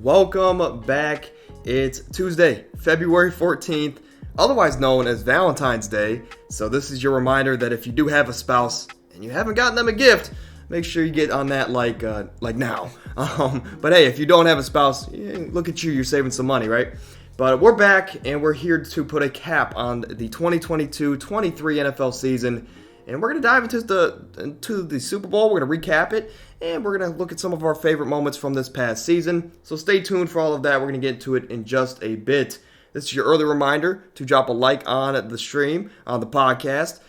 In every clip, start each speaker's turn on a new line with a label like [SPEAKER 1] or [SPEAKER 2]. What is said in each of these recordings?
[SPEAKER 1] Welcome back. It's Tuesday, February 14th, otherwise known as Valentine's Day. So this is your reminder that if you do have a spouse and you haven't gotten them a gift, make sure you get on that like now. But hey, if you don't have a spouse, look at you, you're saving some money, right? But we're back and we're here to put a cap on the 2022-23 NFL season. And we're going to dive into the Super Bowl. We're going to recap it, and we're going to look at some of our favorite moments from this past season. So stay tuned for all of that. We're going to get into it in just a bit. This is your early reminder to drop a like on the stream, on the podcast.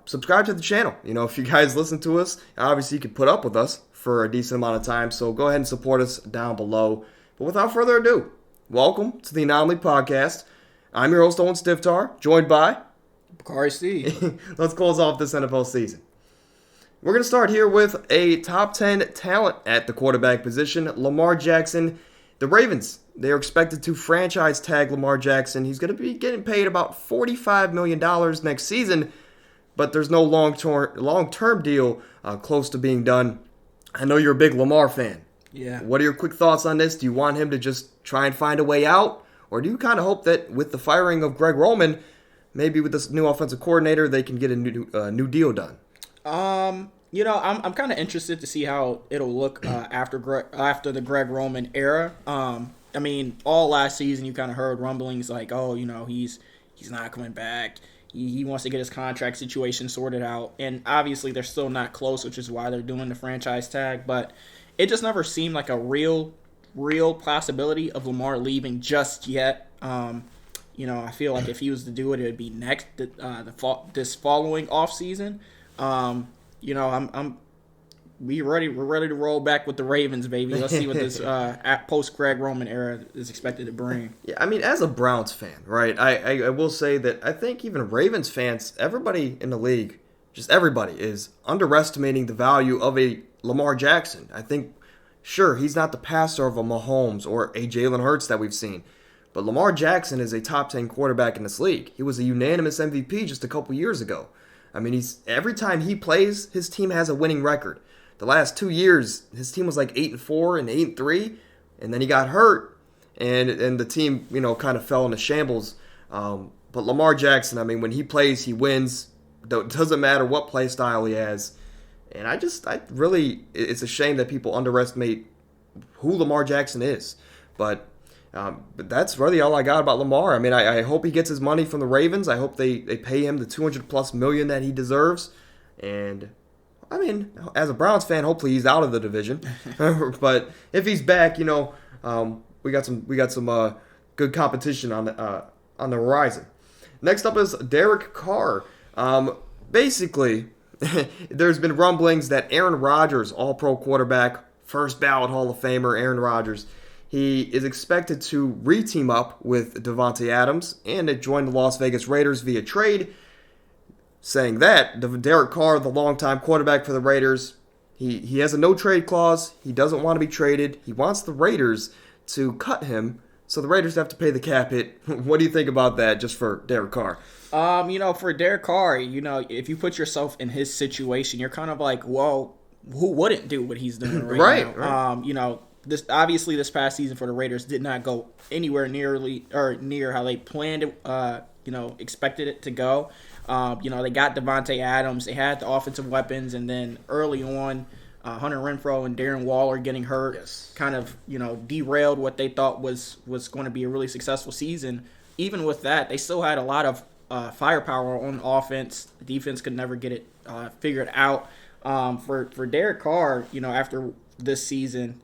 [SPEAKER 1] Subscribe to the channel. If you guys listen to us, obviously you can put up with us for a decent amount of time. So go ahead and support us down below. But without further ado, welcome to the Anomaly Podcast. I'm your host, Owen Stiftar, joined by
[SPEAKER 2] Bakari C.
[SPEAKER 1] Let's close off this NFL season. We're going to start here with a top 10 talent at the quarterback position, Lamar Jackson. The Ravens, they are expected to franchise tag Lamar Jackson. He's going to be getting paid about $45 million next season, but there's no long-term deal close to being done. I know you're a big Lamar fan.
[SPEAKER 2] Yeah.
[SPEAKER 1] What are your quick thoughts on this? Do you want him to just try and find a way out? Or do you kind of hope that with the firing of Greg Roman, maybe with this new offensive coordinator, they can get a new deal done?
[SPEAKER 2] I'm kind of interested to see how it'll look after the Greg Roman era. All last season you kind of heard rumblings like, he's not coming back. He wants to get his contract situation sorted out, and obviously they're still not close, which is why they're doing the franchise tag. But it just never seemed like a real possibility of Lamar leaving just yet. I feel like if he was to do it, it would be next this following off season. We're ready to roll back with the Ravens, baby. Let's see what this post Greg Roman era is expected to bring.
[SPEAKER 1] Yeah, as a Browns fan, right? I will say that I think even Ravens fans, everybody in the league, just everybody is underestimating the value of a Lamar Jackson. I think, sure, he's not the passer of a Mahomes or a Jalen Hurts that we've seen. But Lamar Jackson is a top 10 quarterback in this league. He was a unanimous MVP just a couple years ago. Every time he plays, his team has a winning record. The last 2 years, his team was like 8-4 and 8-3, and then he got hurt, and the team, kind of fell into shambles. But Lamar Jackson, when he plays, he wins. It doesn't matter what play style he has. And it's a shame that people underestimate who Lamar Jackson is. But that's really all I got about Lamar. I hope he gets his money from the Ravens. I hope they pay him the $200+ million that he deserves. And, as a Browns fan, hopefully he's out of the division. But if he's back, we got some good competition on the horizon. Next up is Derek Carr. Basically, there's been rumblings that Aaron Rodgers, all-pro quarterback, first ballot Hall of Famer Aaron Rodgers, he is expected to re-team up with Davante Adams and to join the Las Vegas Raiders via trade. Saying that, Derek Carr, the longtime quarterback for the Raiders, he has a no-trade clause. He doesn't want to be traded. He wants the Raiders to cut him, so the Raiders have to pay the cap hit. What do you think about that, just for Derek Carr?
[SPEAKER 2] For Derek Carr, if you put yourself in his situation, you're kind of like, well, who wouldn't do what he's doing right now?
[SPEAKER 1] Right.
[SPEAKER 2] This past season for the Raiders did not go anywhere near how they planned it, expected it to go. They got Davante Adams, they had the offensive weapons, and then early on, Hunter Renfrow and Darren Waller getting hurt, kind of derailed what they thought was going to be a really successful season. Even with that, they still had a lot of firepower on offense. The defense could never get it figured out. For Derek Carr, after this season.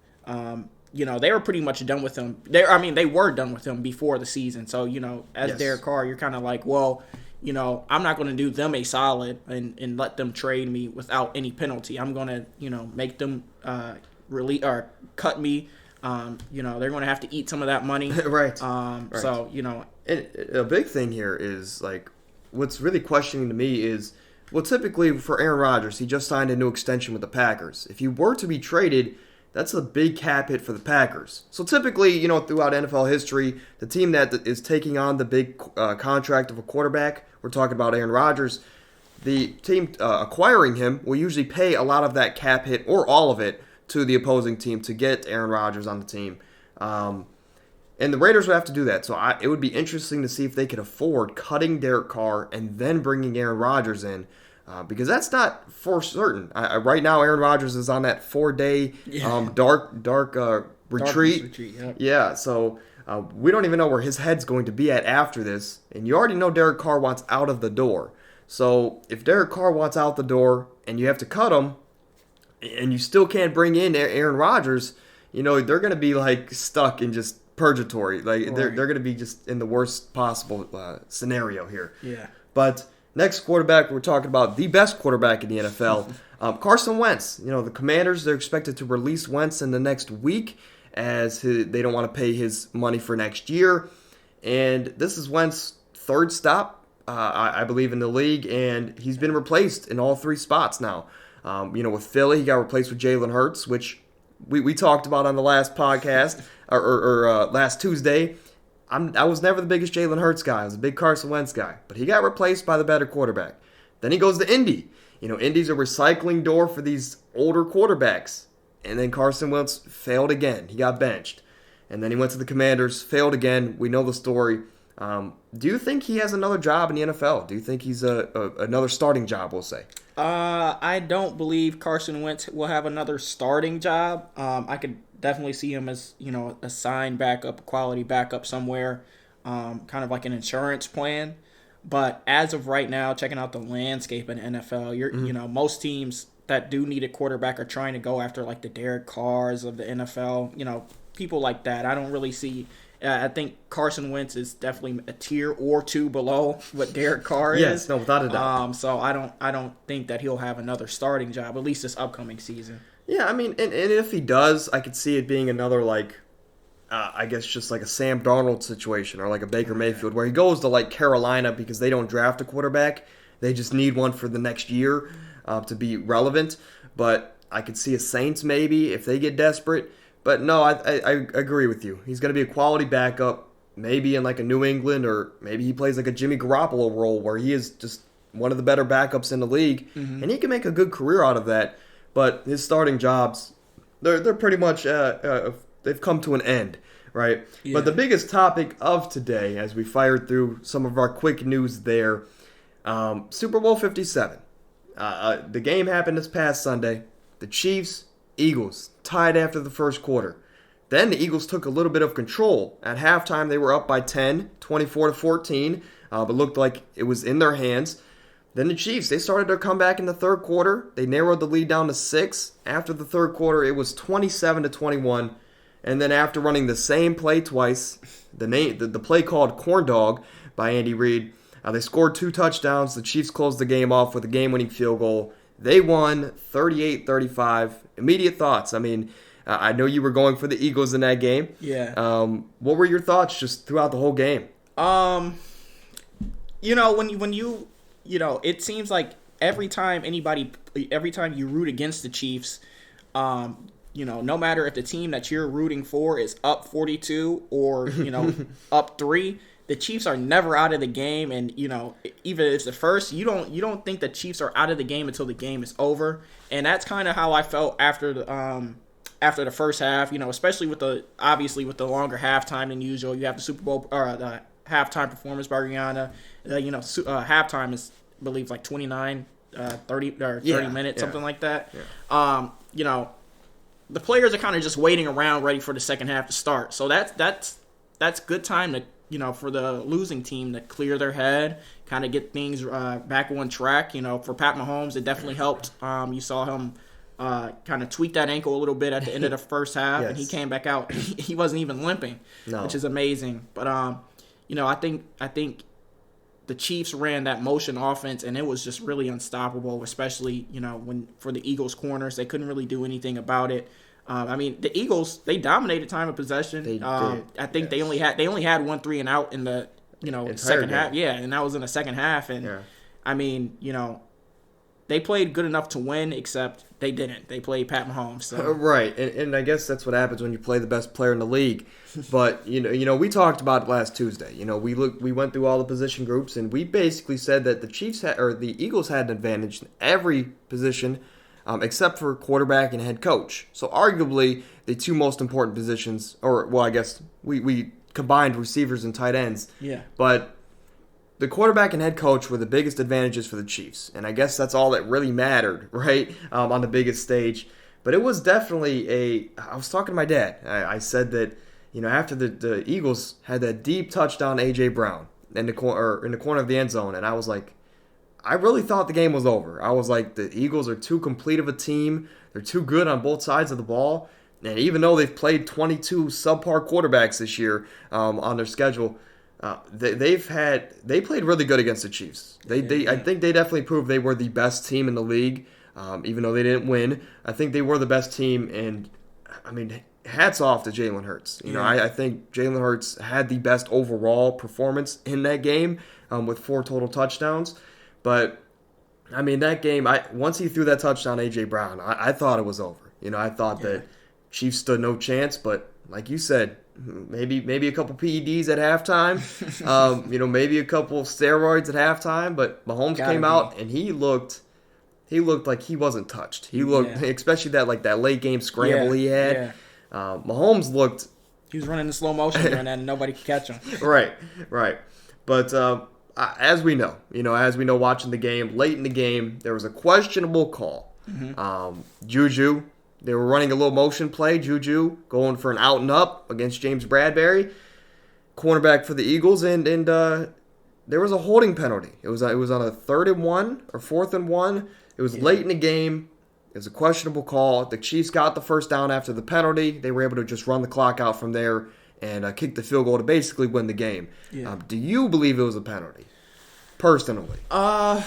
[SPEAKER 2] They were pretty much done with him. They were done with him before the season. So, as Derek Carr, you're kind of like, well, I'm not going to do them a solid and let them trade me without any penalty. I'm going to, make them cut me. They're going to have to eat some of that money.
[SPEAKER 1] Right.
[SPEAKER 2] Right. So,
[SPEAKER 1] And a big thing here is, what's really questioning to me is, well, typically for Aaron Rodgers, he just signed a new extension with the Packers. If you were to be traded, that's a big cap hit for the Packers. So typically, throughout NFL history, the team that is taking on the big contract of a quarterback, we're talking about Aaron Rodgers, the team acquiring him will usually pay a lot of that cap hit or all of it to the opposing team to get Aaron Rodgers on the team. And the Raiders would have to do that. So it would be interesting to see if they could afford cutting Derek Carr and then bringing Aaron Rodgers in. Because that's not for certain. Right now, Aaron Rodgers is on that 4-day dark retreat.
[SPEAKER 2] Yep.
[SPEAKER 1] Yeah, so we don't even know where his head's going to be at after this. And you already know Derek Carr wants out of the door. So if Derek Carr wants out the door and you have to cut him, and you still can't bring in Aaron Rodgers, they're going to be like stuck in just purgatory. Like they're going to be just in the worst possible scenario here.
[SPEAKER 2] Yeah.
[SPEAKER 1] But next quarterback, we're talking about the best quarterback in the NFL, Carson Wentz. The Commanders, they're expected to release Wentz in the next week as they don't want to pay his money for next year. And this is Wentz's third stop, I believe, in the league, and he's been replaced in all three spots now. With Philly, he got replaced with Jalen Hurts, which we talked about on the last podcast, or last Tuesday. I was never the biggest Jalen Hurts guy. I was a big Carson Wentz guy. But he got replaced by the better quarterback. Then he goes to Indy. Indy's a recycling door for these older quarterbacks. And then Carson Wentz failed again. He got benched. And then he went to the Commanders, failed again. We know the story. Do you think he has another job in the NFL? Do you think he's another starting job, we'll say?
[SPEAKER 2] I don't believe Carson Wentz will have another starting job. I could definitely see him as, a signed backup, a quality backup somewhere, kind of like an insurance plan. But as of right now, checking out the landscape in the NFL, most teams that do need a quarterback are trying to go after like the Derek Carrs of the NFL, people like that. I don't really see. I think Carson Wentz is definitely a tier or two below what Derek Carr is.
[SPEAKER 1] Yes, no, without a doubt.
[SPEAKER 2] So I don't think that he'll have another starting job, at least this upcoming season.
[SPEAKER 1] Yeah, I mean, and if he does, I could see it being another, I guess just like a Sam Darnold situation or like a Baker Mayfield where he goes to like Carolina because they don't draft a quarterback. They just need one for the next year to be relevant. But I could see a Saints maybe if they get desperate. But no, I agree with you. He's going to be a quality backup, maybe in like a New England, or maybe he plays like a Jimmy Garoppolo role where he is just one of the better backups in the league, and he can make a good career out of that. But his starting jobs, they're pretty much they've come to an end, right? Yeah. But the biggest topic of today, as we fired through some of our quick news there, Super Bowl 57. The game happened this past Sunday. The Chiefs, Eagles, tied after the first quarter. Then the Eagles took a little bit of control. At halftime, they were up by 10, 24-14, but looked like it was in their hands. Then the Chiefs, they started their comeback in the third quarter. They narrowed the lead down to 6. After the third quarter, it was 27-21. And then after running the same play twice, the play called Corn Dog by Andy Reid, they scored 2 touchdowns. The Chiefs closed the game off with a game-winning field goal. They won 38-35. Immediate thoughts. I mean, I know you were going for the Eagles in that game.
[SPEAKER 2] Yeah.
[SPEAKER 1] What were your thoughts just throughout the whole game?
[SPEAKER 2] When you it seems like every time you root against the Chiefs, no matter if the team that you're rooting for is up 42 or, up 3, the Chiefs are never out of the game, and even if it's the first, you don't think the Chiefs are out of the game until the game is over, and that's kind of how I felt after the first half. Especially with the longer halftime than usual. You have the Super Bowl or the halftime performance by Rihanna. Halftime is I believe like 29, 30 or 30 minutes, something like that. Yeah. The players are kind of just waiting around, ready for the second half to start. So that's good time to. For the losing team to clear their head, kind of get things back on track. For Pat Mahomes, it definitely helped. You saw him kind of tweak that ankle a little bit at the end of the first half, yes. And he came back out. He wasn't even limping, which is amazing. But I think the Chiefs ran that motion offense, and it was just really unstoppable. Especially when for the Eagles corners, they couldn't really do anything about it. The Eagles, they dominated time of possession. They did. I think yes. they only had 1 3-and-out in the second half. Yeah, and that was in the second half. And they played good enough to win, except they didn't. They played Pat Mahomes. So.
[SPEAKER 1] Right, and I guess that's what happens when you play the best player in the league. But we talked about it last Tuesday. We went through all the position groups, and we basically said that the Eagles had an advantage in every position. except for quarterback and head coach. So arguably the two most important positions, or well, I guess we combined receivers and tight ends.
[SPEAKER 2] Yeah.
[SPEAKER 1] But the quarterback and head coach were the biggest advantages for the Chiefs, and I guess that's all that really mattered, right, on the biggest stage. But it was definitely I was talking to my dad. I said that, after the Eagles had that deep touchdown to A.J. Brown in the corner of the end zone, and I was like, I really thought the game was over. I was like, the Eagles are too complete of a team. They're too good on both sides of the ball. And even though they've played 22 subpar quarterbacks this year on their schedule, they played really good against the Chiefs. I think they definitely proved they were the best team in the league, even though they didn't win. I think they were the best team, and I mean, hats off to Jalen Hurts. I think Jalen Hurts had the best overall performance in that game with 4 total touchdowns. But I mean, that game, once he threw that touchdown to A.J. Brown, I thought it was over. I thought that Chiefs stood no chance, but like you said, maybe a couple PEDs at halftime, maybe a couple steroids at halftime, but Mahomes came out and he looked like he wasn't touched. He looked, especially that late game scramble he had.
[SPEAKER 2] Yeah.
[SPEAKER 1] Mahomes looked.
[SPEAKER 2] He was running in slow motion during that, and nobody could catch him.
[SPEAKER 1] Right. But as we know, watching the game, late in the game, there was a questionable call. Mm-hmm. Juju. They were running a little motion play. Juju going for an out and up against James Bradbury, cornerback for the Eagles, and there was a holding penalty. It was on a 3rd and 1 or 4th and 1. It was late in the game. It was a questionable call. The Chiefs got the first down after the penalty. They were able to just run the clock out from there and kick the field goal to basically win the game. Yeah. Do you believe it was a penalty, personally?
[SPEAKER 2] I'll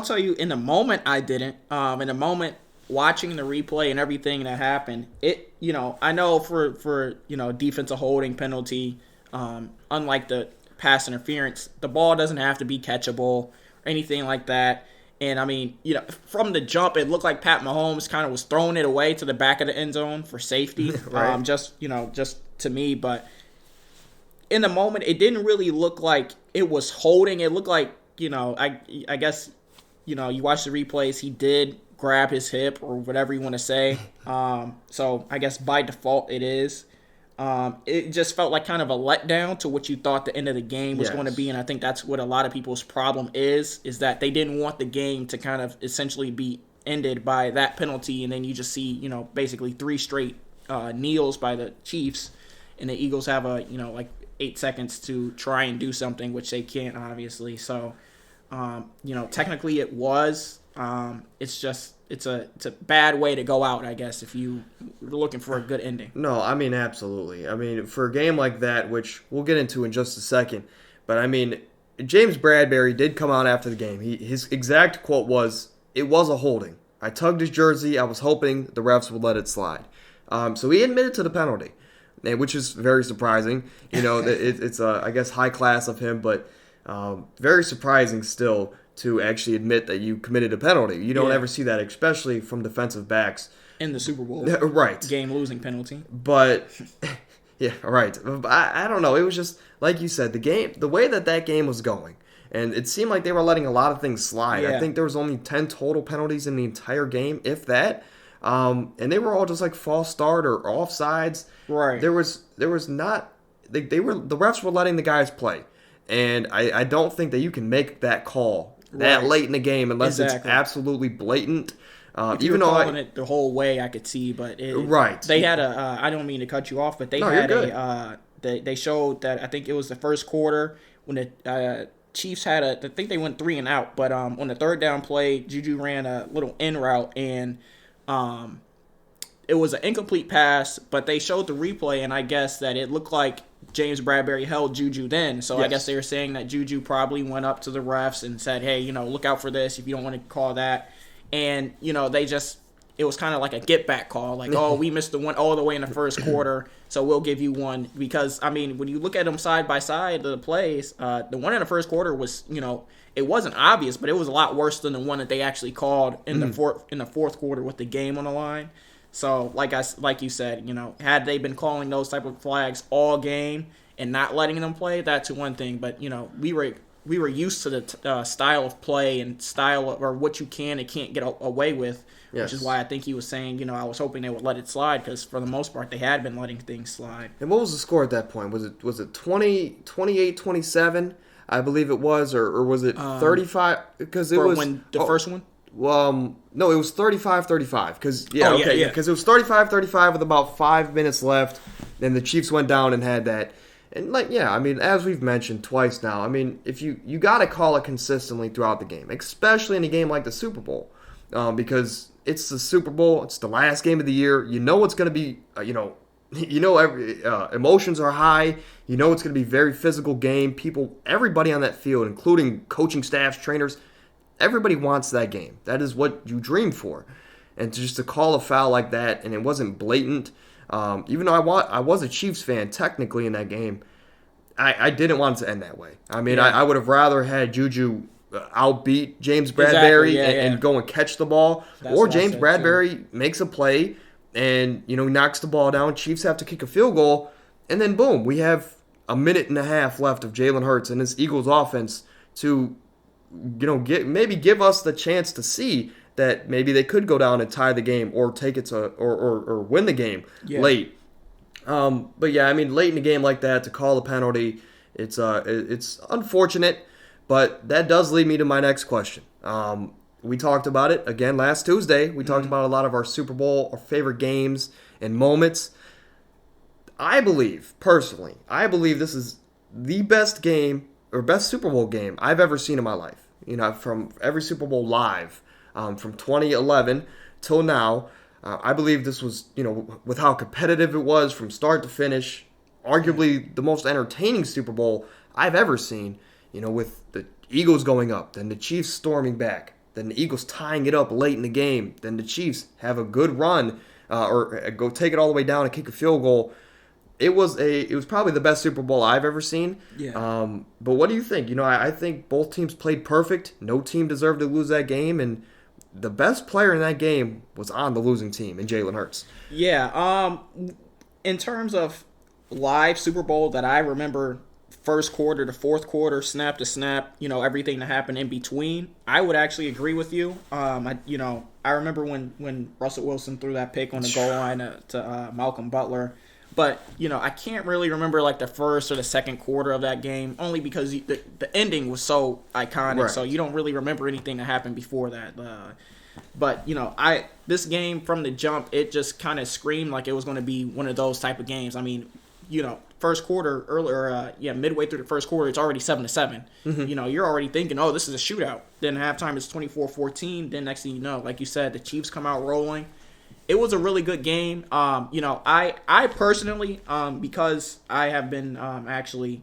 [SPEAKER 2] tell you, in the moment, I didn't. In the moment, watching the replay and everything that happened, I know for defensive holding penalty, unlike the pass interference, the ball doesn't have to be catchable or anything like that. And I mean, from the jump, it looked like Pat Mahomes kind of was throwing it away to the back of the end zone for safety.
[SPEAKER 1] Right.
[SPEAKER 2] Just to me, but in the moment, it didn't really look like it was holding. It looked like, I guess, you watch the replays, he did grab his hip or whatever you want to say. So I guess by default it is. It just felt like kind of a letdown to what you thought the end of the game was going to be, and I think that's what a lot of people's problem is that they didn't want the game to kind of essentially be ended by that penalty, and then you just see, basically 3 straight kneels by the Chiefs, and the Eagles have 8 seconds to try and do something, which they can't, obviously. So, technically it was. It's a bad way to go out, I guess, if you were looking for a good ending.
[SPEAKER 1] No, I mean, absolutely. I mean, for a game like that, which we'll get into in just a second, but I mean, James Bradbury did come out after the game. His exact quote was, "It was a holding. I tugged his jersey. I was hoping the refs would let it slide." So he admitted to the penalty, which is very surprising. It's I guess, high class of him, but very surprising still to actually admit that you committed a penalty. You don't ever see that, especially from defensive backs.
[SPEAKER 2] In the Super Bowl.
[SPEAKER 1] Right.
[SPEAKER 2] Game-losing penalty.
[SPEAKER 1] But, yeah, right. I don't know. It was just, like you said, the way that game was going, and it seemed like they were letting a lot of things slide.
[SPEAKER 2] Yeah.
[SPEAKER 1] I think there was only 10 total penalties in the entire game, if that. And they were all just like false start or offsides.
[SPEAKER 2] Right.
[SPEAKER 1] There was not... the refs were letting the guys play. And I don't think that you can make that call that late in the game unless it's absolutely blatant.
[SPEAKER 2] Even though calling it the whole way, I could see, but they had a. I don't mean to cut you off, but they had they showed that, I think it was the first quarter when the Chiefs had I think they went 3 and out, but on the 3rd down play, Juju ran a little in route and it was an incomplete pass, but they showed the replay, and I guess that it looked like James Bradbury held Juju then. So I guess they were saying that Juju probably went up to the refs and said, hey, look out for this if you don't want to call that. And, it was kind of like a get-back call. Like, oh, we missed the one all the way in the first quarter, so we'll give you one. Because, I mean, when you look at them side by side, the plays, the one in the first quarter was, it wasn't obvious, but it was a lot worse than the one that they actually called in the fourth quarter with the game on the line. So, like you said, had they been calling those type of flags all game and not letting them play, that's one thing. But, we were we were used to the style of play and or what you can and can't get away with.
[SPEAKER 1] Yes.
[SPEAKER 2] Which is why I think he was saying, I was hoping they would let it slide because for the most part they had been letting things slide.
[SPEAKER 1] And what was the score at that point? Was it 28-27, I believe it was, or was it 35? Because it was
[SPEAKER 2] first one.
[SPEAKER 1] No, it was 35-35. Because because it was 35-35 with about 5 minutes left, and the Chiefs went down and had that. And as we've mentioned twice now, if you got to call it consistently throughout the game, especially in a game like the Super Bowl, because it's the Super Bowl, it's the last game of the year. You know it's going to be, emotions are high. You know it's going to be a very physical game. Everybody on that field, including coaching staffs, trainers, everybody wants that game. That is what you dream for. And to call a foul like that, and it wasn't blatant, even though I was a Chiefs fan technically in that game, I didn't want it to end that way. I would have rather had Juju outbeat James Bradbury and go and catch the ball, or James Bradbury makes a play and knocks the ball down. Chiefs have to kick a field goal, and then boom, we have a minute and a half left of Jalen Hurts and this Eagles offense to give us the chance to see that maybe they could go down and tie the game or take it to or win the game late. But late in the game like that to call a penalty, it's unfortunate. But that does lead me to my next question. We talked about it again last Tuesday. We talked about a lot of our Super Bowl or favorite games and moments. I believe this is the best game or best Super Bowl game I've ever seen in my life. From every Super Bowl live, from 2011 till now. I believe this was, with how competitive it was from start to finish, arguably the most entertaining Super Bowl I've ever seen. With the Eagles going up, then the Chiefs storming back, then the Eagles tying it up late in the game, then the Chiefs have a good run or go take it all the way down and kick a field goal. It was probably the best Super Bowl I've ever seen.
[SPEAKER 2] Yeah.
[SPEAKER 1] But what do you think? I think both teams played perfect. No team deserved to lose that game, and the best player in that game was on the losing team in Jalen Hurts.
[SPEAKER 2] Yeah. In terms of live Super Bowl that I remember, first quarter to fourth quarter, snap to snap, everything that happened in between, I would actually agree with you. I remember when Russell Wilson threw that pick on the goal line to Malcolm Butler. But, I can't really remember like the first or the second quarter of that game, only because the ending was so iconic. Right. So you don't really remember anything that happened before that. But, this game from the jump, it just kind of screamed like it was going to be one of those type of games. First quarter earlier, midway through the first quarter, it's already 7-7. Mm-hmm. You're already thinking, oh, this is a shootout. Then halftime is 24-14. Then next thing you know, like you said, the Chiefs come out rolling. It was a really good game. I personally, because I have been actually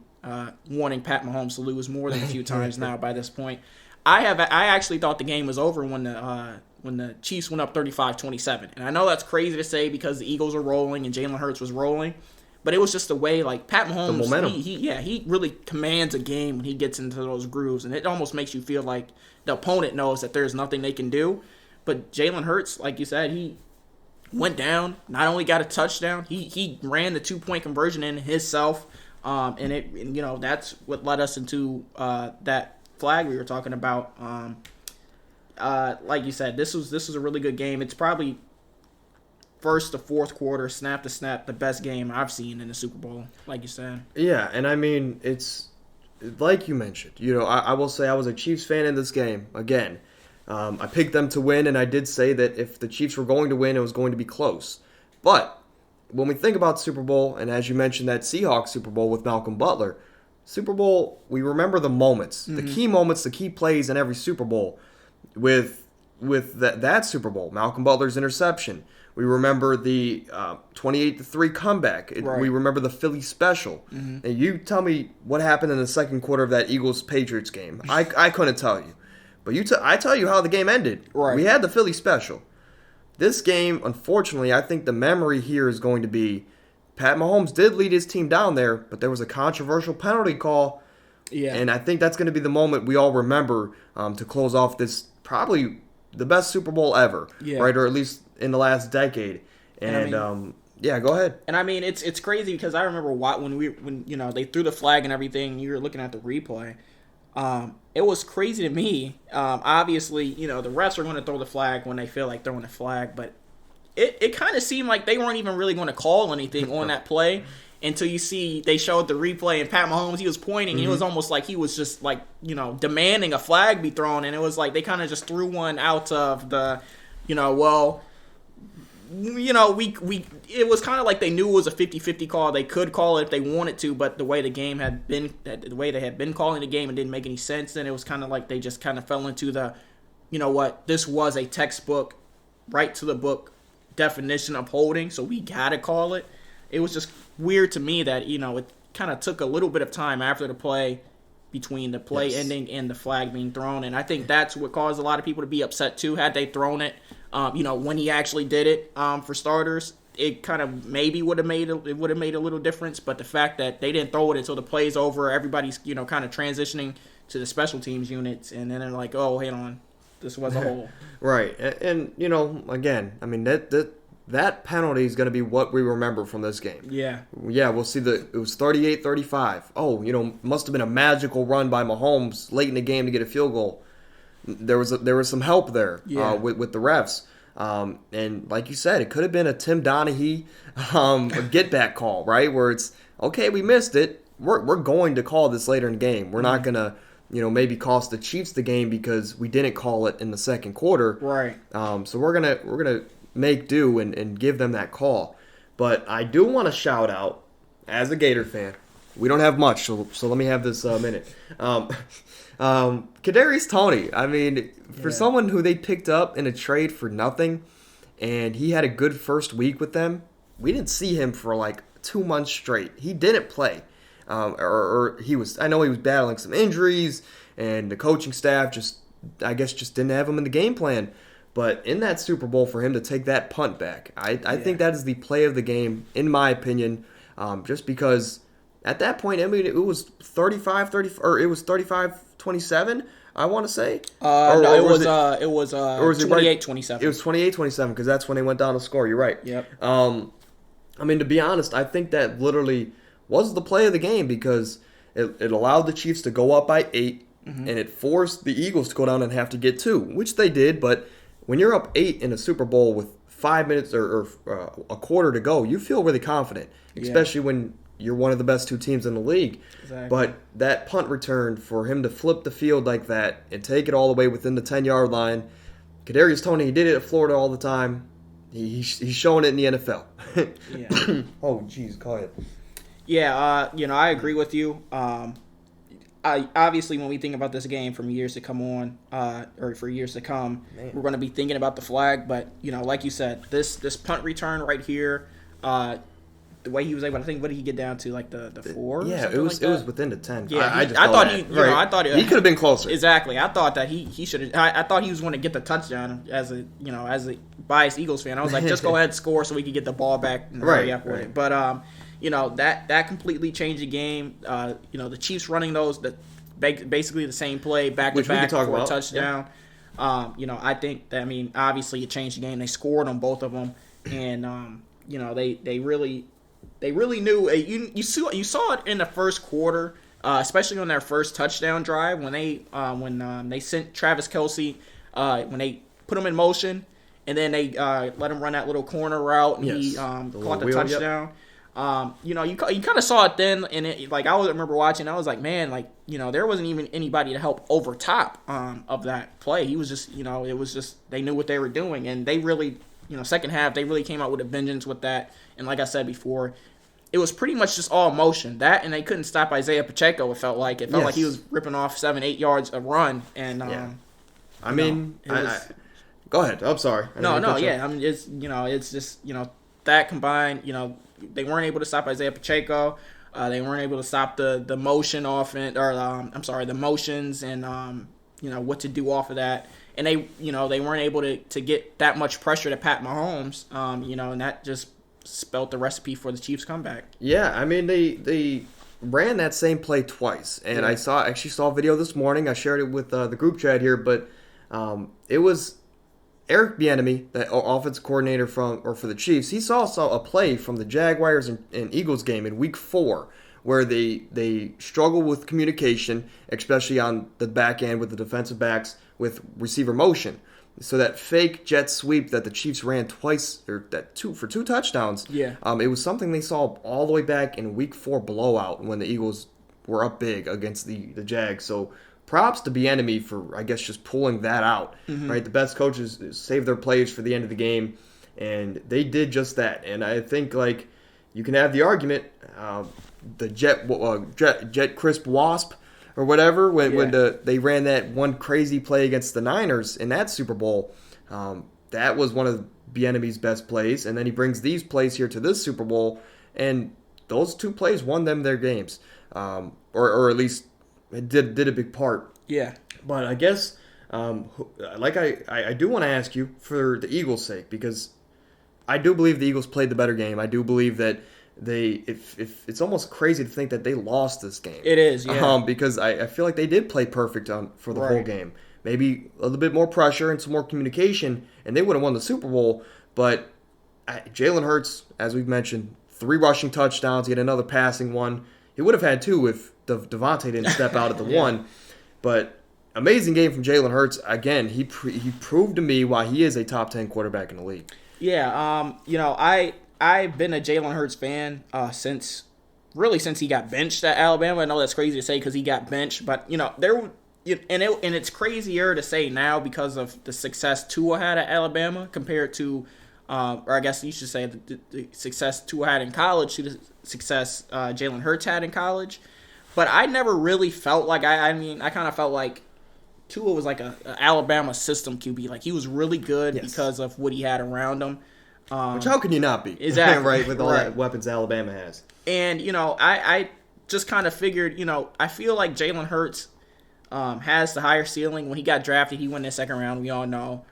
[SPEAKER 2] wanting Pat Mahomes to lose more than a few times now by this point, I actually thought the game was over when the Chiefs went up 35-27. And I know that's crazy to say because the Eagles are rolling and Jalen Hurts was rolling. But it was just the way, like, Pat Mahomes, he really commands a game when he gets into those grooves. And it almost makes you feel like the opponent knows that there's nothing they can do. But Jalen Hurts, like you said, he went down, not only got a touchdown, he ran the 2-point conversion in himself. And that's what led us into that flag we were talking about. Like you said, this was a really good game. It's probably first to fourth quarter, snap to snap, the best game I've seen in the Super Bowl, like you said.
[SPEAKER 1] Yeah, and it's like you mentioned. I will say I was a Chiefs fan in this game. Again, I picked them to win, and I did say that if the Chiefs were going to win, it was going to be close. But when we think about Super Bowl, and as you mentioned that Seahawks Super Bowl with Malcolm Butler, Super Bowl, we remember the moments, the key moments, the key plays in every Super Bowl. With that Super Bowl, Malcolm Butler's interception. We remember the 28-3 comeback.
[SPEAKER 2] Right.
[SPEAKER 1] We remember the Philly special. Mm-hmm. And you tell me what happened in the second quarter of that Eagles-Patriots game. I couldn't tell you. But I tell you how the game ended.
[SPEAKER 2] Right.
[SPEAKER 1] We had the Philly special. This game, unfortunately, I think the memory here is going to be Pat Mahomes did lead his team down there, but there was a controversial penalty call.
[SPEAKER 2] Yeah.
[SPEAKER 1] And I think that's going to be the moment we all remember to close off this probably the best Super Bowl ever.
[SPEAKER 2] Yeah.
[SPEAKER 1] Right? Or at least in the last decade. And go ahead.
[SPEAKER 2] And it's crazy because I remember when they threw the flag and everything, you were looking at the replay. It was crazy to me. Obviously, the refs are going to throw the flag when they feel like throwing the flag, but it kind of seemed like they weren't even really going to call anything on that play until they showed the replay, and Pat Mahomes, he was pointing, and it was almost like he was just like, demanding a flag be thrown, and it was like they kind of just threw one out of the, it was kind of like they knew it was a 50-50 call. They could call it if they wanted to, but the way they had been calling the game, it didn't make any sense. And it was kind of like they just kind of fell into the, this was a textbook, right to the book definition of holding, so we gotta call it. It was just weird to me that, it kind of took a little bit of time after the play, between the play ending and the flag being thrown. And I think that's what caused a lot of people to be upset too. Had they thrown it, when he actually did it, for starters, it kind of maybe would have made a little difference. But the fact that they didn't throw it until the play's over, everybody's, kind of transitioning to the special teams units, and then they're like, oh, hang on, this was a hole.
[SPEAKER 1] Right. And again, I mean, that penalty is going to be what we remember from this game.
[SPEAKER 2] Yeah.
[SPEAKER 1] Yeah, we'll see it was 38-35. Oh, must have been a magical run by Mahomes late in the game to get a field goal. There was some help there with the refs. And like you said, it could have been a Tim Donaghy a get-back call, right? Where it's, okay, we missed it. We're going to call this later in the game. We're not going to, maybe cost the Chiefs the game because we didn't call it in the second quarter.
[SPEAKER 2] Right.
[SPEAKER 1] So we're gonna make do and give them that call. But I do want to shout out, as a Gator fan, we don't have much, so let me have this minute. Kadarius Toney, I mean, for someone who they picked up in a trade for nothing, and he had a good first week with them, we didn't see him for like 2 months straight. He didn't play. I know he was battling some injuries, and the coaching staff just didn't have him in the game plan. But in that Super Bowl, for him to take that punt back, I think that is the play of the game, in my opinion, just because at that point, I mean, it was 35-27, I want to say.
[SPEAKER 2] It was 28-27.
[SPEAKER 1] It was 28-27 because that's when they went down to score. You're right.
[SPEAKER 2] Yep.
[SPEAKER 1] I mean, to be honest, I think that literally was the play of the game because it allowed the Chiefs to go up by 8, and it forced the Eagles to go down and have to get 2, which they did, but when you're up 8 in a Super Bowl with 5 minutes or a quarter to go, you feel really confident, especially when you're one of the best 2 teams in the league.
[SPEAKER 2] Exactly.
[SPEAKER 1] But that punt return, for him to flip the field like that and take it all the way within the 10-yard line, Kadarius Toney, he did it at Florida all the time. He's showing it in the NFL.
[SPEAKER 2] Yeah.
[SPEAKER 1] Oh, jeez, go ahead.
[SPEAKER 2] Yeah, I agree with you. Obviously, when we think about this game from years to come on, or for years to come, we're going to be thinking about the flag. But like you said, this punt return right here, the way he was able, I think, what did he get down to, like the 4?
[SPEAKER 1] Yeah, it was within the 10.
[SPEAKER 2] Yeah,
[SPEAKER 1] I thought he could have been closer.
[SPEAKER 2] Exactly, I thought that he should have. I thought he was going to get the touchdown as a biased Eagles fan. I was like, just go ahead and score so we could get the ball back and hurry up with it. But that completely changed the game. The Chiefs running those, basically the same play back to back for a touchdown. Yeah. I think that, obviously it changed the game. They scored on both of them, and they really knew. You saw it in the first quarter, especially on their first touchdown drive when they sent Travis Kelce, when they put him in motion, and then they let him run that little corner route, and he caught the touchdown. Yep. You kind of saw it then, and I remember watching. I was like, man, there wasn't even anybody to help over top of that play. He was just, it was just they knew what they were doing, and they really, second half they really came out with a vengeance with that. And like I said before, it was pretty much just all motion. That, and they couldn't stop Isaiah Pacheco. It felt like like he was ripping off 7-8 yards a run, and
[SPEAKER 1] go ahead. I'm sorry.
[SPEAKER 2] It's just that combined, they weren't able to stop Isaiah Pacheco. They weren't able to stop the motion offense, or the motions, and what to do off of that. And they weren't able to get that much pressure to Pat Mahomes. And that just spelled the recipe for the Chiefs' comeback.
[SPEAKER 1] Yeah, they ran that same play twice, and I actually saw a video this morning. I shared it with the group chat here, but it was Eric Bieniemy, the offense coordinator for the Chiefs. He saw a play from the Jaguars and Eagles game in Week 4 where they struggle with communication, especially on the back end with the defensive backs with receiver motion. So that fake jet sweep that the Chiefs ran twice, or for two touchdowns,
[SPEAKER 2] Yeah.
[SPEAKER 1] It was something they saw all the way back in Week 4 blowout when the Eagles were up big against the Jags. So props to Bieniemy for, I guess, just pulling that out. Right, the best coaches save their plays for the end of the game, and they did just that. And I think like you can have the argument, the jet crisp wasp or whatever, when they ran that one crazy play against the Niners in that Super Bowl. That was one of Bieniemy's best plays, and then he brings these plays here to this Super Bowl, and those two plays won them their games, or at least it did a big part.
[SPEAKER 2] Yeah.
[SPEAKER 1] But I guess, like I do want to ask you for the Eagles' sake, because I do believe the Eagles played the better game. I do believe that if it's almost crazy to think that they lost this game.
[SPEAKER 2] It is, yeah.
[SPEAKER 1] Because I feel like they did play perfect for the whole game. Maybe a little bit more pressure and some more communication, and they would have won the Super Bowl. But Jalen Hurts, as we've mentioned, 3 rushing touchdowns. He had another passing one. He would have had 2 if Devontae didn't step out at the one. But amazing game from Jalen Hurts. Again, he proved to me why he is a top 10 quarterback in the league.
[SPEAKER 2] Yeah, I've been a Jalen Hurts fan since he got benched at Alabama. I know that's crazy to say because he got benched, but it's crazier to say now because of the success Tua had at Alabama compared to, or I guess you should say the success Tua had in college to the success Jalen Hurts had in college. But I never really felt like I kind of felt like Tua was like a Alabama system QB. Like he was really good because of what he had around him.
[SPEAKER 1] Which how can you not be?
[SPEAKER 2] Exactly.
[SPEAKER 1] Right, with all that weapons Alabama has.
[SPEAKER 2] And, I just kind of figured, I feel like Jalen Hurts has the higher ceiling. When he got drafted, he went in the second round, we all know.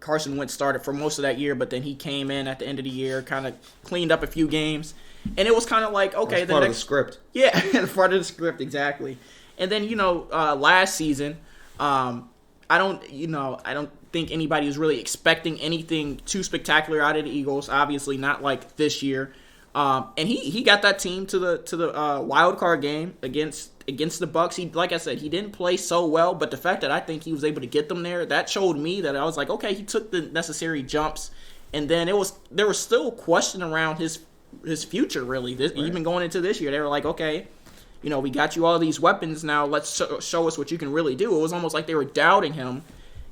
[SPEAKER 2] Carson Wentz started for most of that year, but then he came in at the end of the year, kind of cleaned up a few games. And it was kind of like, okay.
[SPEAKER 1] That's part of the script.
[SPEAKER 2] Yeah, part of the script, exactly. And then, last season, I don't think anybody was really expecting anything too spectacular out of the Eagles. Obviously, not like this year. And he got that team to the wild card game against the Bucks. He, like I said, he didn't play so well, but the fact that I think he was able to get them there, that showed me that I was like, okay, he took the necessary jumps. And then there was still question around his future, really. Even going into this year, they were like, okay, we got you all these weapons now. Let's show us what you can really do. It was almost like they were doubting him.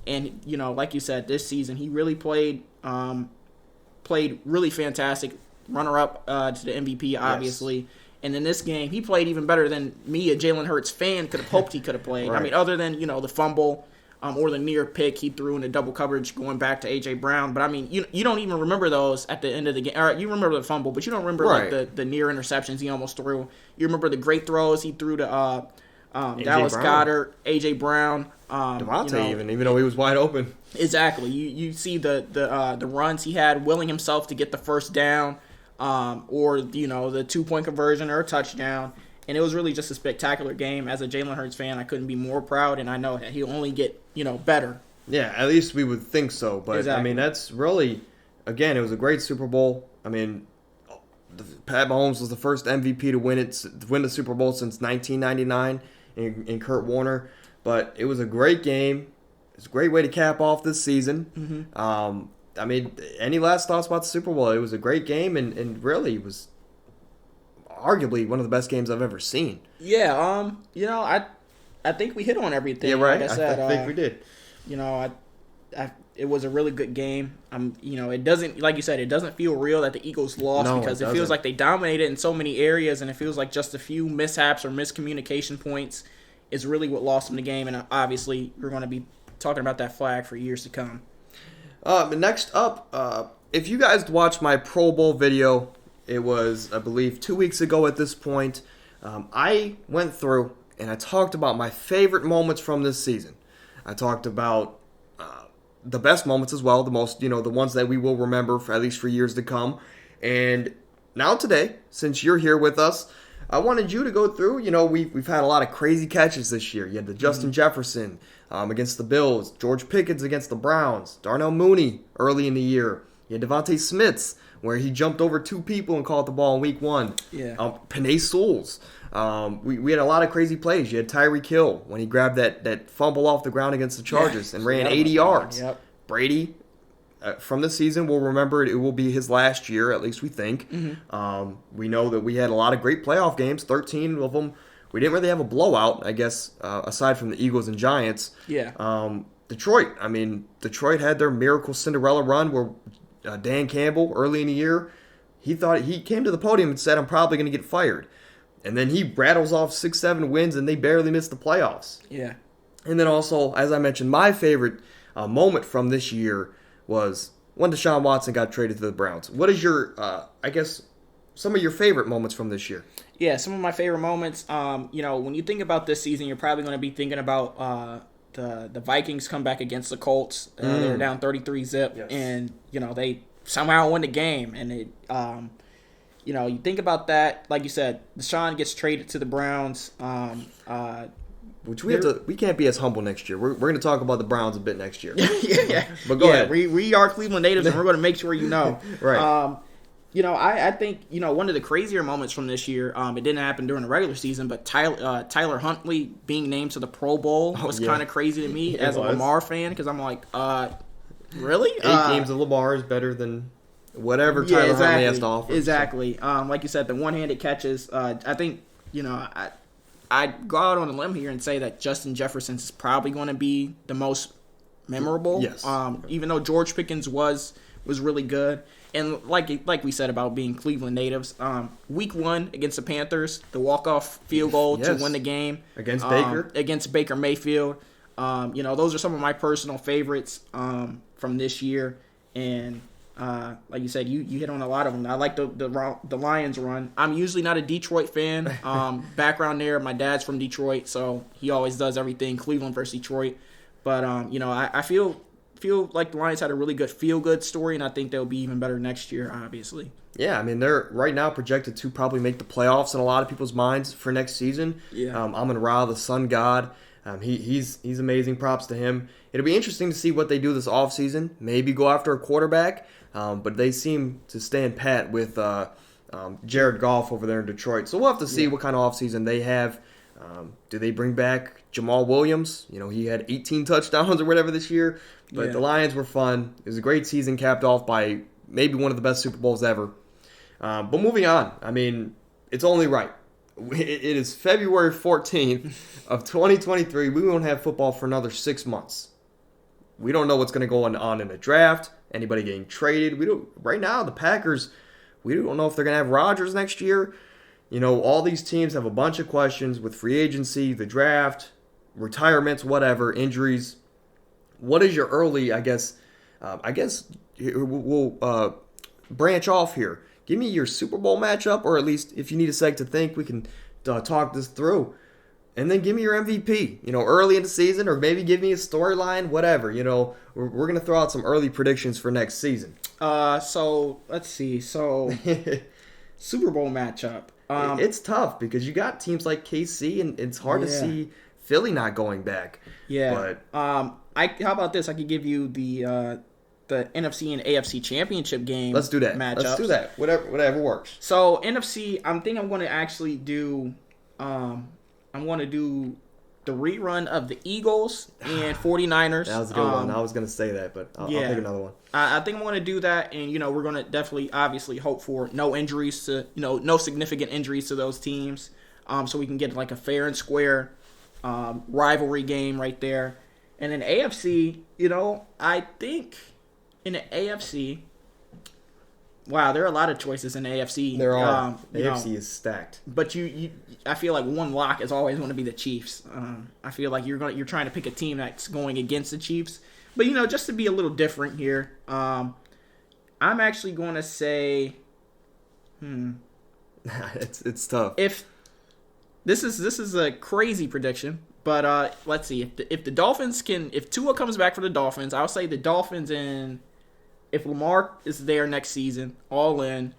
[SPEAKER 2] And, like you said, this season, he really played really fantastic. Runner-up to the MVP, obviously. Yes. And in this game, he played even better than me, a Jalen Hurts fan, could have hoped he could have played. Right. I mean, other than, the fumble or the near pick he threw in the double coverage going back to A.J. Brown. But, I mean, you don't even remember those at the end of the game. All right, you remember the fumble, but you don't remember like the near interceptions he almost threw. You remember the great throws he threw to Dallas Goedert, A.J. Brown.
[SPEAKER 1] Devontae even though he was wide open.
[SPEAKER 2] Exactly. You see the runs he had, willing himself to get the first down. Or the 2-point conversion or a touchdown. And it was really just a spectacular game. As a Jalen Hurts fan, I couldn't be more proud, and I know that he'll only get, better.
[SPEAKER 1] Yeah, at least we would think so. But, exactly. I mean, that's really, again, it was a great Super Bowl. I mean, Pat Mahomes was the first MVP to win the Super Bowl since 1999 in Kurt Warner. But it was a great game. It's a great way to cap off this season. Mm-hmm. I mean, any last thoughts about the Super Bowl? It was a great game, and really was arguably one of the best games I've ever seen.
[SPEAKER 2] Yeah, I think we hit on everything.
[SPEAKER 1] Yeah, right.
[SPEAKER 2] Like I said,
[SPEAKER 1] I think we did.
[SPEAKER 2] It was a really good game. It doesn't, like you said, it doesn't feel real that the Eagles lost because it feels like they dominated in so many areas, and it feels like just a few mishaps or miscommunication points is really what lost them the game. And obviously, we're going to be talking about that flag for years to come.
[SPEAKER 1] Next up, if you guys watched my Pro Bowl video, it was, I believe, 2 weeks ago at this point. I went through and I talked about my favorite moments from this season. I talked about the best moments as well, the most, the ones that we will remember for at least for years to come. And now today, since you're here with us, I wanted you to go through, we've had a lot of crazy catches this year. You had the Justin Jefferson against the Bills, George Pickens against the Browns, Darnell Mooney early in the year. You had Devontae Smiths, where he jumped over 2 people and caught the ball in week 1.
[SPEAKER 2] Yeah.
[SPEAKER 1] Penei Sewell's. We had a lot of crazy plays. You had Tyreek Hill when he grabbed that fumble off the ground against the Chargers and ran 80 yards.
[SPEAKER 2] Yep.
[SPEAKER 1] Brady, from the season, we'll remember it will be his last year, at least we think.
[SPEAKER 2] Mm-hmm.
[SPEAKER 1] We know that we had a lot of great playoff games, 13 of them. We didn't really have a blowout, I guess, aside from the Eagles and Giants.
[SPEAKER 2] Yeah.
[SPEAKER 1] Detroit. I mean, Detroit had their miracle Cinderella run where Dan Campbell, early in the year, he came to the podium and said, I'm probably going to get fired. And then he rattles off 6-7 wins, and they barely missed the playoffs.
[SPEAKER 2] Yeah.
[SPEAKER 1] And then also, as I mentioned, my favorite moment from this year was when Deshaun Watson got traded to the Browns. What is your, some of your favorite moments from this year?
[SPEAKER 2] Yeah, some of my favorite moments. When you think about this season, you're probably going to be thinking about the Vikings come back against the Colts. They were down 33-zip,
[SPEAKER 1] Yes.
[SPEAKER 2] and they somehow won the game. And it, you think about that. Like you said, Deshaun gets traded to the Browns.
[SPEAKER 1] Which we can't be as humble next year. We're going to talk about the Browns a bit next year.
[SPEAKER 2] yeah.
[SPEAKER 1] But go ahead.
[SPEAKER 2] We are Cleveland natives, and we're going to make sure you know.
[SPEAKER 1] Right.
[SPEAKER 2] I think, one of the crazier moments from this year, it didn't happen during the regular season, but Tyler Huntley being named to the Pro Bowl was kind of crazy to me as a Lamar fan, because I'm like, really?
[SPEAKER 1] 8 games of Lamar is better than whatever Tyler Huntley has to offer.
[SPEAKER 2] Exactly. Like you said, the one-handed catches, I think, I'd go out on a limb here and say that Justin Jefferson is probably going to be the most memorable.
[SPEAKER 1] Yes.
[SPEAKER 2] Even though George Pickens was really good. And like we said about being Cleveland natives, week 1 against the Panthers, the walk-off field goal to win the game.
[SPEAKER 1] Against Baker.
[SPEAKER 2] Against Baker Mayfield. Those are some of my personal favorites from this year. And like you said, you hit on a lot of them. I like the Lions run. I'm usually not a Detroit fan. Background there, my dad's from Detroit, so he always does everything Cleveland versus Detroit. But I feel like the Lions had a really good feel-good story, and I think they'll be even better next year, obviously.
[SPEAKER 1] Yeah, I mean, they're right now projected to probably make the playoffs in a lot of people's minds for next season.
[SPEAKER 2] Yeah.
[SPEAKER 1] Amon-Ra, the Sun God, he's amazing. Props to him. It'll be interesting to see what they do this offseason. Maybe go after a quarterback, but they seem to stand pat with Jared Goff over there in Detroit. So we'll have to see what kind of offseason they have. Do they bring back Jamal Williams? He had 18 touchdowns or whatever this year. But the Lions were fun. It was a great season capped off by maybe one of the best Super Bowls ever. But moving on, I mean, it's only right. It is February 14th of 2023. We won't have football for another 6 months. We don't know what's going to go on in the draft. Anybody getting traded. Right now, the Packers, we don't know if they're going to have Rodgers next year. All these teams have a bunch of questions with free agency, the draft, retirements, whatever, injuries. What is your early, we'll branch off here. Give me your Super Bowl matchup, or at least if you need a sec to think, we can talk this through. And then give me your MVP, early in the season, or maybe give me a storyline, whatever. We're going to throw out some early predictions for next season.
[SPEAKER 2] So let's see. So Super Bowl matchup.
[SPEAKER 1] It's tough because you got teams like KC, and it's hard to see Philly not going back.
[SPEAKER 2] Yeah. But how about this? I could give you the NFC and AFC championship game.
[SPEAKER 1] Let's do that.
[SPEAKER 2] Matchups.
[SPEAKER 1] Let's do that. Whatever works.
[SPEAKER 2] So NFC, I'm going to actually do. I'm going to do the rerun of the Eagles and 49ers.
[SPEAKER 1] That was a good one. I was going to say that, but I'll pick another one.
[SPEAKER 2] I think I'm going to do that, and we're going to definitely, obviously, hope for no injuries to, no significant injuries to those teams, so we can get like a fair and square rivalry game right there. And then AFC, I think in the AFC, wow, there are a lot of choices in the AFC.
[SPEAKER 1] There are. AFC is stacked.
[SPEAKER 2] But I feel like one lock is always going to be the Chiefs. I feel like you're trying to pick a team that's going against the Chiefs. But just to be a little different here, I'm actually going to say,
[SPEAKER 1] it's tough.
[SPEAKER 2] If this is a crazy prediction, but let's see if the Dolphins if Tua comes back for the Dolphins, I'll say the Dolphins, and if Lamar is there next season, all in,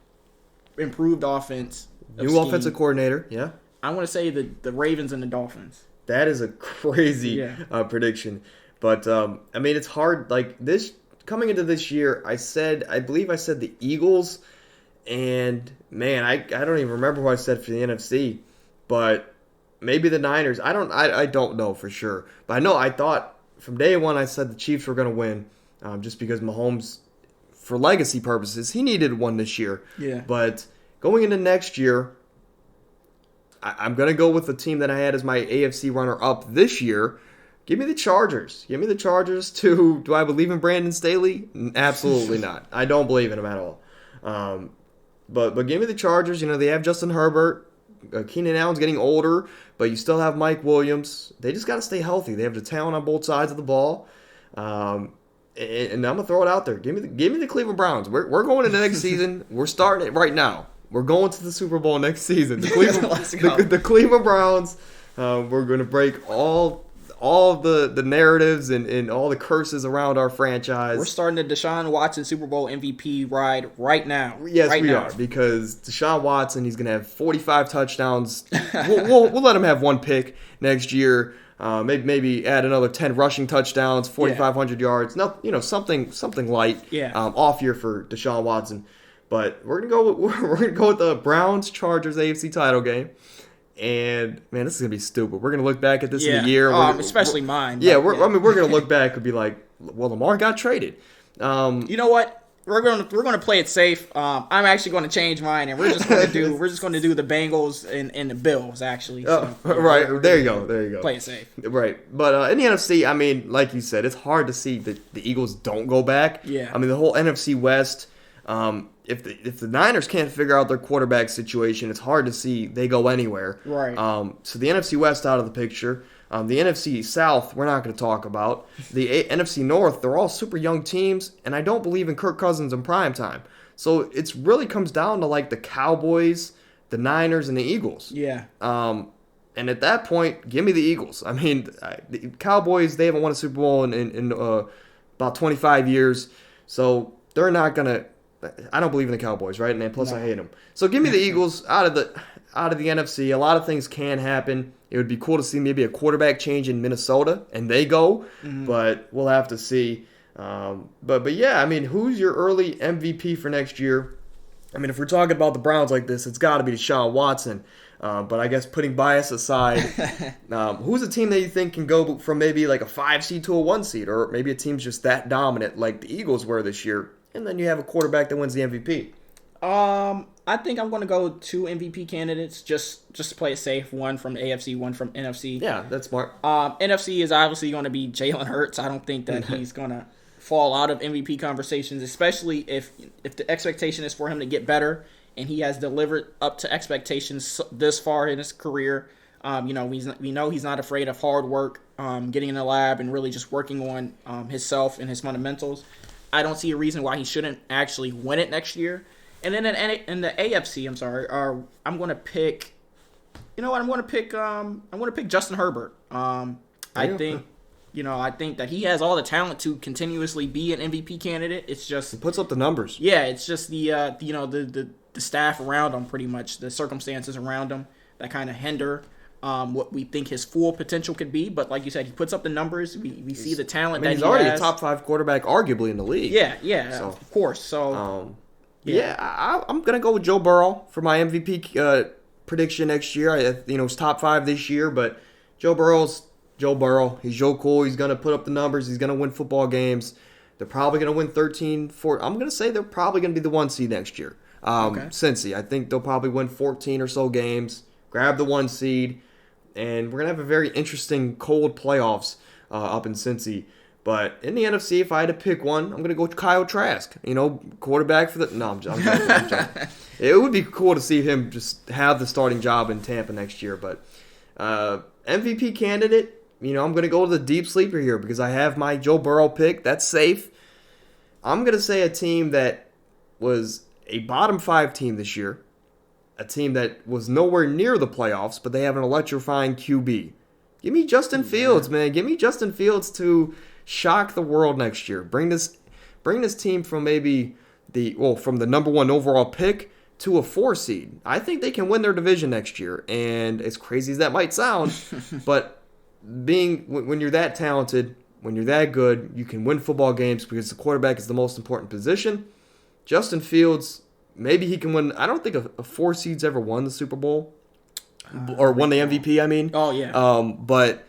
[SPEAKER 2] improved offense,
[SPEAKER 1] new offensive coordinator, yeah.
[SPEAKER 2] I'm going to say the Ravens and the Dolphins.
[SPEAKER 1] That is a crazy prediction. But, it's hard. Like, this coming into this year, I believe I said the Eagles, and man, I don't even remember what I said for the NFC, but maybe the Niners. I don't know for sure, but I know I thought from day one I said the Chiefs were going to win, just because Mahomes, for legacy purposes, he needed one this year.
[SPEAKER 2] Yeah.
[SPEAKER 1] But going into next year, I'm going to go with the team that I had as my AFC runner-up this year. Give me the Chargers. Give me the Chargers too. Do I believe in Brandon Staley? Absolutely not. I don't believe in him at all. But give me the Chargers. You know, they have Justin Herbert. Keenan Allen's getting older, but you still have Mike Williams. They just got to stay healthy. They have the talent on both sides of the ball. And I'm gonna throw it out there. Give me the Cleveland Browns. We're going into next season. We're starting it right now. We're going to the Super Bowl next season. The Cleveland Browns. We're going to break all the narratives and all the curses around our franchise.
[SPEAKER 2] We're starting the Deshaun Watson Super Bowl MVP ride right now.
[SPEAKER 1] Yes,
[SPEAKER 2] right
[SPEAKER 1] we
[SPEAKER 2] now.
[SPEAKER 1] are, because Deshaun Watson, he's going to have 45 touchdowns. we'll let him have one pick next year. Maybe add another 10 rushing touchdowns, 4,500 yards. Something light.
[SPEAKER 2] Yeah.
[SPEAKER 1] Off year for Deshaun Watson. But we're gonna go with the Browns Chargers AFC title game. And man, this is gonna be stupid. We're gonna look back at this in a year,
[SPEAKER 2] especially mine.
[SPEAKER 1] Yeah, we're gonna look back and be like, well, Lamar got traded.
[SPEAKER 2] You know what? We're gonna play it safe. I'm actually going to change mine, and we're just going to do the Bengals and the Bills actually. So,
[SPEAKER 1] right there you go.
[SPEAKER 2] Play it safe.
[SPEAKER 1] Right, but in the NFC, I mean, like you said, it's hard to see that the Eagles don't go back.
[SPEAKER 2] Yeah.
[SPEAKER 1] I mean, the whole NFC West. If the Niners can't figure out their quarterback situation, it's hard to see they go anywhere.
[SPEAKER 2] Right.
[SPEAKER 1] So the NFC West out of the picture. The NFC South, we're not going to talk about. The NFC North, they're all super young teams, and I don't believe in Kirk Cousins in prime time. So it really comes down to like the Cowboys, the Niners, and the Eagles.
[SPEAKER 2] Yeah.
[SPEAKER 1] And at that point, give me the Eagles. I mean, the Cowboys, they haven't won a Super Bowl in about 25 years, so they're not going to. I don't believe in the Cowboys, right? And plus, I hate them. So give me the Eagles out of the NFC. A lot of things can happen. It would be cool to see maybe a quarterback change in Minnesota, and they go. But we'll have to see. But yeah, I mean, who's your early MVP for next year? I mean, if we're talking about the Browns like this, it's got to be Deshaun Watson. But I guess putting bias aside, who's a team that you think can go from maybe like a 5 seed to a 1 seed, or maybe a team's just that dominant like the Eagles were this year? And then you have a quarterback that wins the MVP.
[SPEAKER 2] I think I'm going to go 2 MVP candidates just to play it safe. One from AFC, one from NFC.
[SPEAKER 1] Yeah, that's smart.
[SPEAKER 2] NFC is obviously going to be Jalen Hurts. I don't think that he's going to fall out of MVP conversations, especially if the expectation is for him to get better, and he has delivered up to expectations this far in his career. We know he's not afraid of hard work, getting in the lab and really just working on himself and his fundamentals. I don't see a reason why he shouldn't actually win it next year. And then in the AFC, I'm going to pick. You know what? I'm going to pick Justin Herbert. I think that he has all the talent to continuously be an MVP candidate. It's just
[SPEAKER 1] he puts up the numbers.
[SPEAKER 2] Yeah, it's just the staff around him, pretty much the circumstances around him that kind of hinder what we think his full potential could be. But like you said, he puts up the numbers. We see the talent that he has.
[SPEAKER 1] He's already a top 5 quarterback, arguably, in the league.
[SPEAKER 2] Yeah, so, of course. So,
[SPEAKER 1] I'm going to go with Joe Burrow for my MVP prediction next year. It's top 5 this year, but Joe Burrow. He's Joe Cool. He's going to put up the numbers. He's going to win football games. They're probably going to win 13, 14. I'm going to say they're probably going to be the 1 seed next year. Cincy. I think they'll probably win 14 or so games, grab the 1 seed. And we're going to have a very interesting cold playoffs up in Cincy. But in the NFC, if I had to pick one, I'm going to go with Kyle Trask. Quarterback for the... No, I'm joking. It would be cool to see him just have the starting job in Tampa next year. But MVP candidate, I'm going to go to the deep sleeper here because I have my Joe Burrow pick. That's safe. I'm going to say a team that was a bottom 5 team this year. A team that was nowhere near the playoffs, but they have an electrifying QB. Give me Justin Fields, man. Give me Justin Fields to shock the world next year. Bring this team from from the number 1 overall pick to a 4 seed. I think they can win their division next year. And as crazy as that might sound, but when you're that talented, when you're that good, you can win football games because the quarterback is the most important position. Justin Fields, maybe he can win. I don't think a 4 seed's ever won the Super Bowl or won the MVP, I mean.
[SPEAKER 2] Oh, yeah.
[SPEAKER 1] But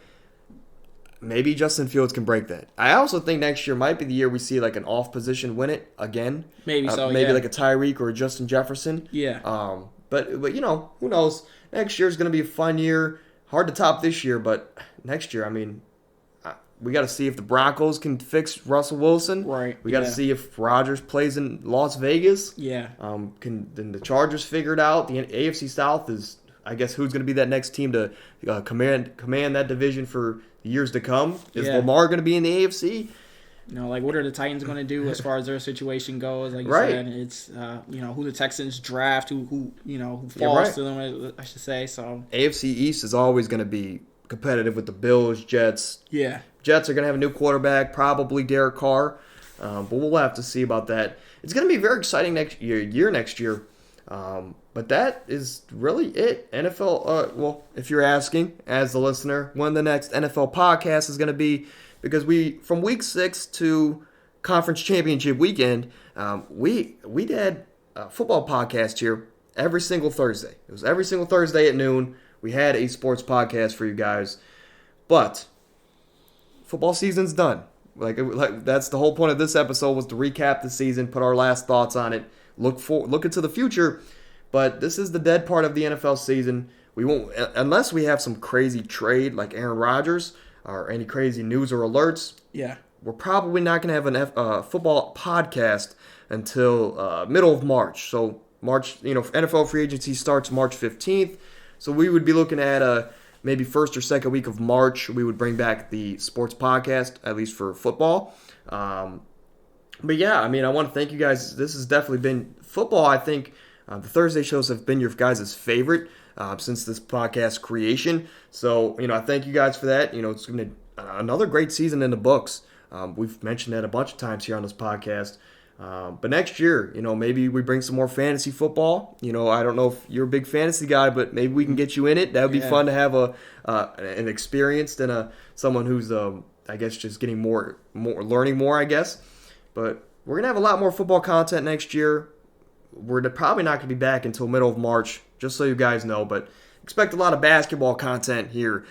[SPEAKER 1] maybe Justin Fields can break that. I also think next year might be the year we see like an off position win it again.
[SPEAKER 2] Maybe so,
[SPEAKER 1] Maybe
[SPEAKER 2] yeah.
[SPEAKER 1] like a Tyreek or a Justin Jefferson.
[SPEAKER 2] Yeah.
[SPEAKER 1] But you know, who knows? Next year's going to be a fun year. Hard to top this year, but next year, I mean, we got to see if the Broncos can fix Russell Wilson.
[SPEAKER 2] Right.
[SPEAKER 1] We got to see if Rodgers plays in Las Vegas.
[SPEAKER 2] Yeah.
[SPEAKER 1] Can the Chargers figure it out? The AFC South is, I guess, who's going to be that next team to command that division for years to come? Is Lamar going to be in the AFC?
[SPEAKER 2] You know, like, what are the Titans going to do as far as their situation goes? Like you said, it's who the Texans draft, who falls to them, I should say. So
[SPEAKER 1] AFC East is always going to be competitive with the Bills, Jets.
[SPEAKER 2] Yeah,
[SPEAKER 1] Jets are going to have a new quarterback, probably Derek Carr, but we'll have to see about that. It's going to be very exciting next year. But that is really it. NFL. Well, if you're asking, as the listener, when the next NFL podcast is going to be. Because from week 6 to conference championship weekend, we did a football podcast here every single Thursday. It was every single Thursday at noon. We had a sports podcast for you guys. But football season's done. Like that's the whole point of this episode, was to recap the season, put our last thoughts on it, look into the future. But this is the dead part of the NFL season. We won't, unless we have some crazy trade like Aaron Rodgers, or any crazy news or alerts.
[SPEAKER 2] Yeah.
[SPEAKER 1] We're probably not going to have a football podcast until middle of March. So March, NFL free agency starts March 15th. So we would be looking at maybe first or second week of March. We would bring back the sports podcast, at least for football. But yeah, I mean, I want to thank you guys. This has definitely been football. I think the Thursday shows have been your guys' favorite since this podcast creation. So, I thank you guys for that. It's going to be another great season in the books. We've mentioned that a bunch of times here on this podcast. But next year, maybe we bring some more fantasy football. I don't know if you're a big fantasy guy, but maybe we can get you in it. That would be fun to have an experienced and someone who's, I guess, just getting more learning more, I guess. But we're going to have a lot more football content next year. We're probably not going to be back until middle of March, just so you guys know. But expect a lot of basketball content here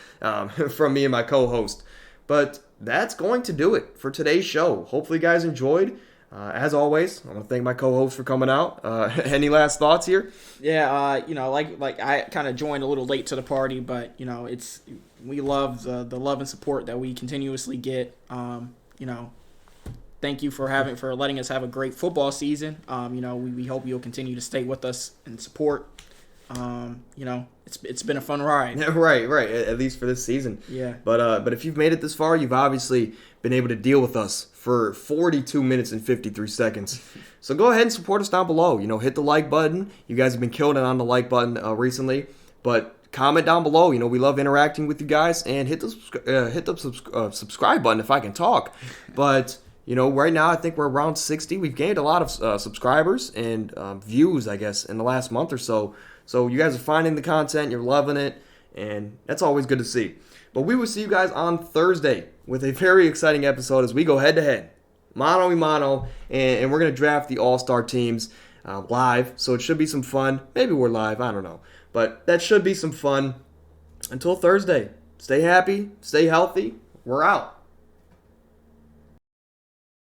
[SPEAKER 1] from me and my co-host. But that's going to do it for today's show. Hopefully you guys enjoyed. As always, I want to thank my co-host for coming out. Any last thoughts here?
[SPEAKER 2] Yeah, like I kind of joined a little late to the party, but we love the love and support that we continuously get. Thank you for letting us have a great football season. We hope you'll continue to stay with us and support. It's been a fun ride.
[SPEAKER 1] Right. At least for this season.
[SPEAKER 2] Yeah.
[SPEAKER 1] But if you've made it this far, you've obviously been able to deal with us for 42 minutes and 53 seconds. So go ahead and support us down below. Hit the like button. You guys have been killing it on the like button recently. But comment down below. We love interacting with you guys, and hit the subscribe button if I can talk. But right now I think we're around 60. We've gained a lot of subscribers and views, I guess, in the last month or so. So you guys are finding the content, you're loving it, and that's always good to see. But we will see you guys on Thursday with a very exciting episode as we go head-to-head, mano-a-mano, and we're going to draft the all-star teams live. So it should be some fun. Maybe we're live, I don't know. But that should be some fun. Until Thursday, stay happy, stay healthy. We're out.